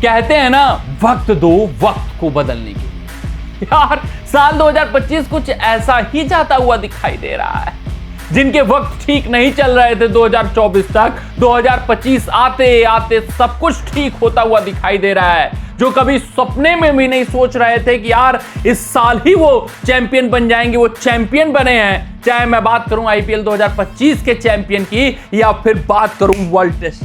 कहते हैं ना, वक्त दो वक्त को बदलने के लिए। यार साल 2025 कुछ ऐसा ही जाता हुआ दिखाई दे रहा है। जिनके वक्त ठीक नहीं चल रहे थे 2024 तक, 2025 आते आते सब कुछ ठीक होता हुआ दिखाई दे रहा है। जो कभी सपने में भी नहीं सोच रहे थे कि यार इस साल ही वो चैंपियन बन जाएंगे, वो चैंपियन बने हैं। चाहे मैं बात करूं आईपीएल 2025 के चैंपियन की या फिर बात करूं वर्ल्ड टेस्ट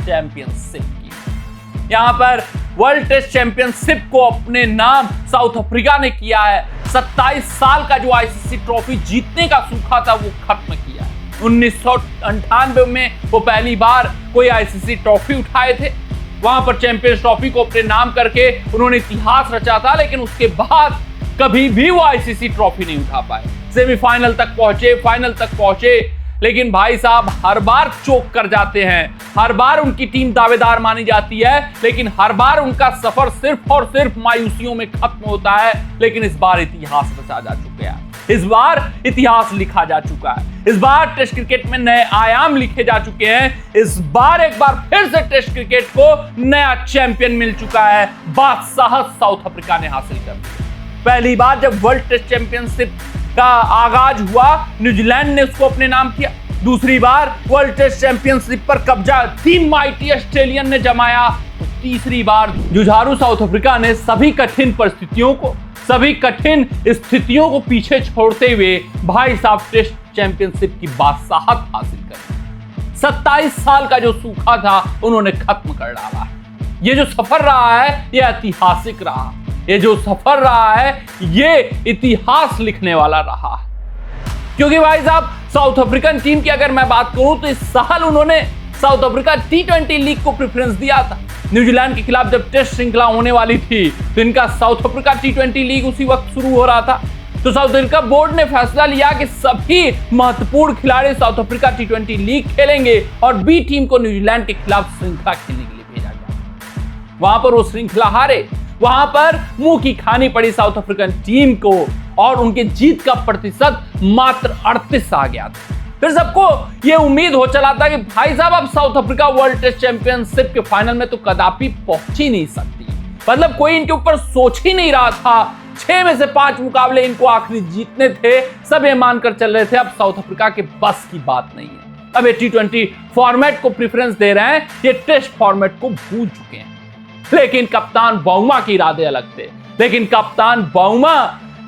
चैंपियनशिप की। यहां पर वर्ल्ड टेस्ट चैंपियनशिप को अपने नाम साउथ अफ्रीका ने किया है। 27 साल का जो आईसीसी ट्रॉफी जीतने का सूखा था वो खत्म किया है। 1998 में वो पहली बार कोई आईसीसी ट्रॉफी उठाए थे। वहां पर चैंपियंस ट्रॉफी को अपने नाम करके उन्होंने इतिहास रचा था, लेकिन उसके बाद कभी भी वो आईसीसी ट्रॉफी नहीं उठा पाए। सेमीफाइनल तक पहुंचे, फाइनल तक पहुंचे, लेकिन भाई साहब हर बार चोक कर जाते हैं। हर बार उनकी टीम दावेदार मानी जाती है, लेकिन हर बार उनका सफर सिर्फ और सिर्फ मायूसियों में खत्म होता है। लेकिन इस बार इतिहास रचा जा चुका है, इस बार इतिहास लिखा जा चुका है। इस बार टेस्ट क्रिकेट में नए आयाम लिखे जा चुके हैं। इस बार एक बार फिर से टेस्ट क्रिकेट को नया चैंपियन मिल चुका है। बादशाह साउथ अफ्रीका ने हासिल कर लिया। पहली बार जब वर्ल्ड टेस्ट चैंपियनशिप का आगाज हुआ, न्यूजीलैंड ने उसको अपने नाम किया। दूसरी बार वर्ल्ड टेस्ट चैंपियनशिप पर कब्जा दी माइटी ऑस्ट्रेलियन ने जमाया। तो तीसरी बार जुझारू साउथ अफ्रीका ने सभी कठिन परिस्थितियों को, सभी कठिन स्थितियों को पीछे छोड़ते हुए भाई साहब टेस्ट चैंपियनशिप की बादशाहत हासिल कर 27 साल का जो सूखा था उन्होंने खत्म कर डाला। ये जो सफर रहा है ये ऐतिहासिक रहा। ये जो सफर रहा है ये इतिहास लिखने वाला रहा। क्योंकि भाई साहब साउथ अफ्रीकन टीम की अगर मैं बात करूं तो इस साल उन्होंने साउथ अफ्रीका T20 लीग को प्रेफरेंस दिया था। न्यूजीलैंड के खिलाफ जब टेस्ट श्रृंखला होने वाली थी तो इनका साउथ अफ्रीका T20 लीग उसी वक्त शुरू हो रहा था। तो साउथ अफ्रीका बोर्ड ने फैसला लिया कि सभी महत्वपूर्ण खिलाड़ी साउथ अफ्रीका T20 लीग खेलेंगे और बी टीम को न्यूजीलैंड के खिलाफ श्रृंखला खेलने के लिए भेजा गया। वहां पर वो श्रृंखला हारे, वहां पर मुंह की खानी पड़ी साउथ अफ्रीकन टीम को और उनके जीत का प्रतिशत मात्र 38 आ गया था। फिर सबको यह उम्मीद हो चला था कि भाई साहब अब South Africa world test championship के फाइनल में तो कदापि पहुंच ही नहीं सकती। मतलब कोई इनके ऊपर सोच ही नहीं रहा था। 6 में से 5 मुकाबले इनको आखिरी जीतने थे। सब ये मानकर चल रहे थे अब साउथ अफ्रीका के बस की बात नहीं है। अब ये T20 फॉर्मेट को प्रेफरेंस दे रहे हैं, ये टेस्ट फॉर्मेट को भूल चुके हैं। लेकिन कप्तान बाउमा के इरादे अलग थे। लेकिन कप्तान बाउमा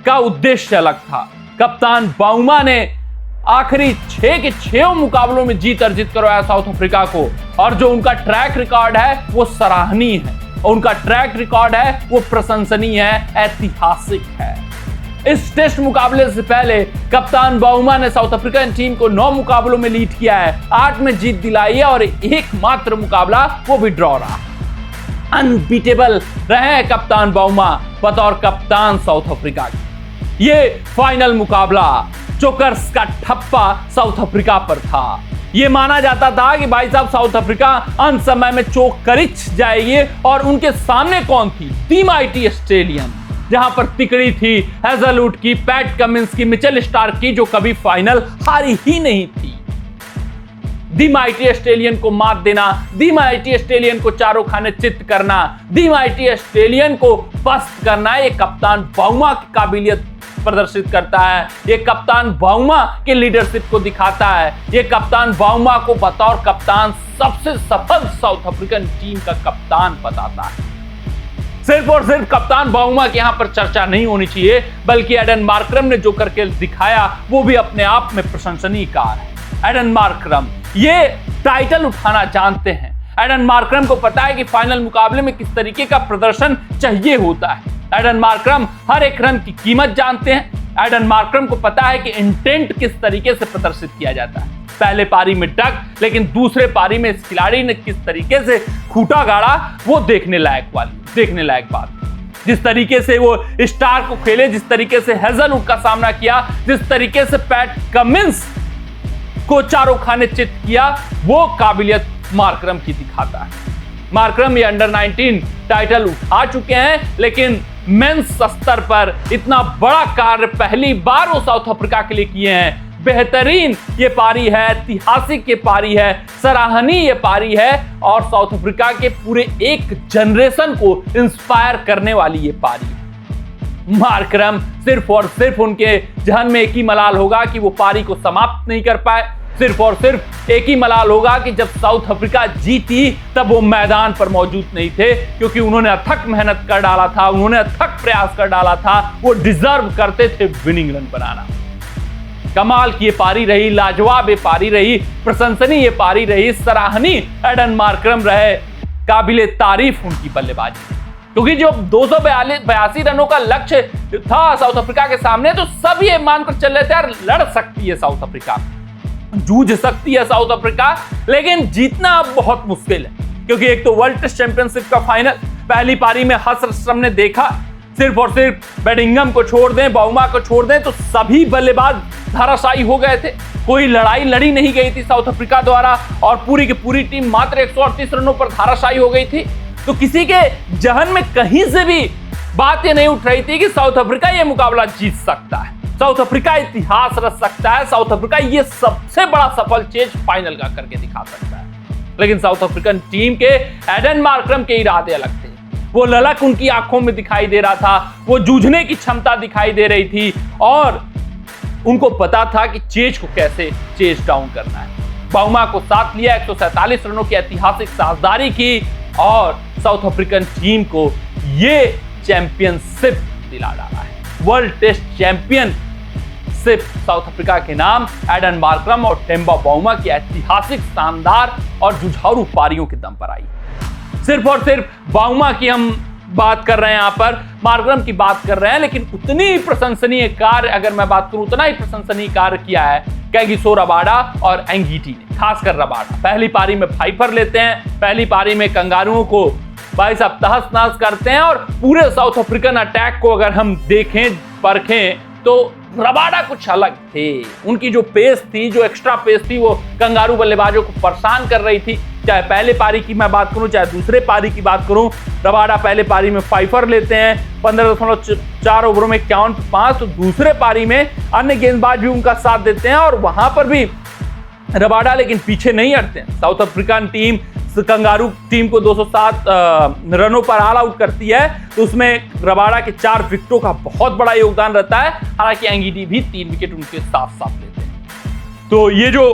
का उद्देश्य अलग था। कप्तान बाउमा ने आखिरी 6 के 6 मुकाबलों में जीत अर्जित करवाया साउथ अफ्रीका को। और जो उनका ट्रैक रिकॉर्ड है वो सराहनीय है, और उनका ट्रैक रिकॉर्ड है वो प्रशंसनीय है, ऐतिहासिक है। इस टेस्ट मुकाबले से पहले कप्तान बाउमा ने साउथ अफ्रीकन टीम को 9 मुकाबलों में लीड किया है, 8 में जीत दिलाई है और एकमात्र मुकाबला वो भी ड्रॉ रहा। अनबीटेबल रहे हैं कप्तान बाउमा बतौर कप्तान साउथ अफ्रीका के। ये फाइनल मुकाबला चोकर्स का ठप्पा साउथ अफ्रीका पर था। ये माना जाता था कि भाई साहब साउथ अफ्रीका अंत समय में चोक कर जाएगी, और उनके सामने कौन थी? दी माइटी ऑस्ट्रेलियन, जहां पर तिकड़ी थी हेजलवुड की, पैट कमिंस की, मिचेल स्टार्क की, जो कभी फाइनल हारी ही नहीं थी। दी माइटी ऑस्ट्रेलियन को मात देना, दी माइटी ऑस्ट्रेलियन को चारों खाने चित्त करना, दी माइटी ऑस्ट्रेलियन को पस्त करना, ये कप्तान बाउमा की काबिलियत प्रदर्शित करता है। ये कप्तान बाउमा के लीडरशिप को दिखाता है। ये कप्तान बाउमा को बतौर कप्तान सबसे सफल साउथ अफ्रीकन टीम का कप्तान बताता है। सिर्फ और सिर्फ कप्तान बाउमा की यहां पर चर्चा नहीं होनी चाहिए, बल्कि एडन मार्करम ने जो करके दिखाया वो भी अपने आप में प्रशंसनीय कार्य है। एडन मार्करम ये टाइटल उठाना जानते हैं। एडन मार्करम को पता है कि फाइनल मुकाबले में किस तरीके का प्रदर्शन चाहिए होता है। एडन मार्करम हर एक रन की कीमत जानते हैं। एडन मार्करम को पता है कि इंटेंट किस तरीके से प्रदर्शित किया जाता है। पहले पारी में डक, लेकिन दूसरे पारी में इस खिलाड़ी ने किस तरीके से खूंटा गाड़ा वो देखने लायक बात। जिस तरीके से वो स्टार को खेले, जिस तरीके से हेजलवुड का सामना किया, जिस तरीके से पैट कमिंस को चारों खाने चित किया, वो काबिलियत मार्करम की दिखाता है। मार्करम ये अंडर 19 टाइटल उठा चुके हैं, लेकिन मेंस स्तर पर इतना बड़ा कार्य पहली बार वो साउथ अफ्रीका के लिए किए हैं। बेहतरीन ये पारी है, ऐतिहासिक ये पारी है, सराहनीय ये पारी है और साउथ अफ्रीका के पूरे एक जनरेशन को इंस्पायर करने वाली ये पारी है। मार्करम सिर्फ और सिर्फ उनके जहन में एक ही मलाल होगा कि वो पारी को समाप्त नहीं कर पाए, सिर्फ और सिर्फ एक ही मलाल होगा कि जब साउथ अफ्रीका जीती तब वो मैदान पर मौजूद नहीं थे, क्योंकि उन्होंने अथक मेहनत कर डाला था, उन्होंने अथक प्रयास कर डाला था, वो डिजर्व करते थे विनिंग रन बनाना। कमाल की ये पारी रही, लाजवाब ये पारी रही, प्रशंसनीय ये पारी रही, सराहनीय एडन मार्करम रहे, काबिले तारीफ उनकी बल्लेबाजी, क्योंकि जो 282 रनों का लक्ष्य था साउथ अफ्रीका के सामने, तो सब ये मानकर चल रहे थे यार लड़ सकती है साउथ अफ्रीका, जूझ सकती है साउथ अफ्रीका, लेकिन जीतना बहुत मुश्किल है, क्योंकि एक तो वर्ल्ड टेस्ट चैंपियनशिप का फाइनल, पहली पारी में हर्ष रस्टम ने देखा सिर्फ और सिर्फ बेडिंगम को छोड़ दें, बाउमा को छोड़ दें तो सभी बल्लेबाज धराशायी हो गए थे, कोई लड़ाई लड़ी नहीं गई थी साउथ अफ्रीका द्वारा और पूरी की पूरी टीम मात्र 138 रनों पर धराशायी हो गई थी। तो किसी के जहन में कहीं से भी बात ये नहीं उठ रही थी कि साउथ अफ्रीका ये मुकाबला जीत सकता है, साउथ अफ्रीका इतिहास रच सकता है, साउथ अफ्रीका ये सबसे बड़ा सफल चेज फाइनल का करके दिखा सकता है। लेकिन साउथ अफ्रीकन टीम के एडन मार्करम के इरादे अलग थे, वो ललक उनकी आंखों में दिखाई दे रहा था, वो जूझने की क्षमता दिखाई दे रही थी और उनको पता था कि चेज को कैसे चेज डाउन करना है। बाउमा को साथ लिया, 147 रनों की ऐतिहासिक साझेदारी की और साउथ अफ्रीकन टीम को ये चैंपियनशिप दिला डाला है। वर्ल्ड टेस्ट चैंपियन सिर्फ साउथ अफ्रीका के नाम एडन मार्करम और टेम्बा बाउमा की ऐतिहासिक शानदार और जुझारू पारियों के दम पर आई। सिर्फ और सिर्फ बाउमा की हम बात कर रहे हैं, यहाँ पर मार्करम की बात कर रहे हैं, लेकिन उतनी प्रशंसनीय कार्य अगर मैं बात करूं उतना ही प्रशंसनीय कार्य किया है कैगिसो रबाडा और एंगीटी ने, खासकर रबाडा। पहली पारी में फाइफर लेते हैं, पहली पारी में कंगारुओं को भाई साहब तहस नहस करते हैं और पूरे साउथ अफ्रीकन अटैक को अगर हम देखें परखें तो रबाडा कुछ अलग थे। उनकी जो पेस थी, जो एक्स्ट्रा पेस थी, वो कंगारू बल्लेबाजों को परेशान कर रही थी। चाहे पहले पारी की मैं बात करूं चाहे दूसरे पारी की बात करूं, रबाडा पहले पारी में फाइफर लेते हैं 15.4 ओवरों में 51 तो दूसरे पारी में अन्य गेंदबाज भी उनका साथ देते हैं और वहां पर भी रबाडा लेकिन पीछे नहीं हटते हैं। South African team kangaroo team को 207 रनों पर ऑल आउट करती है, तो उसमें रबाडा के 4 विकेटों का बहुत बड़ा योगदान रहता है, हालांकि एंगीटी भी 3 विकेट उनके साथ साथ लेते हैं। तो ये जो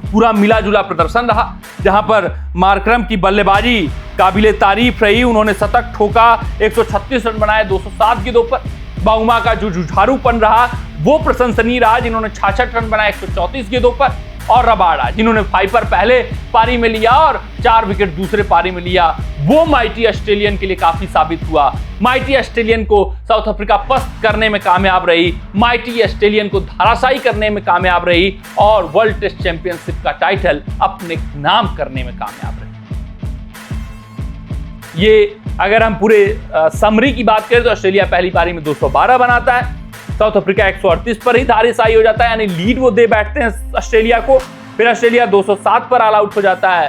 पूरा मिला जुला प्रदर्शन रहा, जहां पर मार्करम की बल्लेबाजी काबिले तारीफ रही, उन्होंने शतक ठोका, 136 रन बनाए 207 गेंदों पर। बाउमा का जो जुझारूपन रहा वो प्रशंसनीय रहा, जिन्होंने 66 रन बनाए 134 गेंदों पर, और रबाडा जिन्होंने फाइफर पहले पारी में लिया और 4 विकेट दूसरे पारी में लिया, वो माइटी ऑस्ट्रेलियन के लिए काफी साबित हुआ। माइटी ऑस्ट्रेलियन को साउथ अफ्रीका पस्त करने में कामयाब रही, माइटी ऑस्ट्रेलियन को धराशायी करने में कामयाब रही और वर्ल्ड टेस्ट चैंपियनशिप का टाइटल अपने नाम करने में कामयाब रही। ये अगर हम पूरे समरी की बात करें तो ऑस्ट्रेलिया पहली पारी में 212 बनाता है, साउथ अफ्रीका 138 पर ही धराशायी हो जाता है, यानी लीड वो दे बैठते हैं ऑस्ट्रेलिया को, फिर ऑस्ट्रेलिया 207 पर ऑल आउट हो जाता है,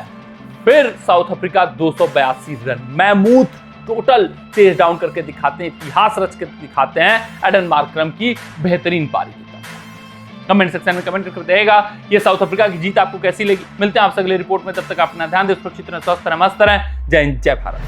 फिर south Africa 282 run मैमूथ total chase down करके दिखाते हैं, इतिहास रच के दिखाते हैं एडन मार्करम की बेहतरीन पारी की। कमेंट सेक्शन में कमेंट करके बताइएगा ये साउथ अफ्रीका की जीत आपको कैसी लगी। मिलते हैं आपसे अगले रिपोर्ट में, तब तक अपना ध्यान दें, सुरक्षित रहें, स्वस्थ रहें, मस्त रहें। जय हिंद, जय भारत।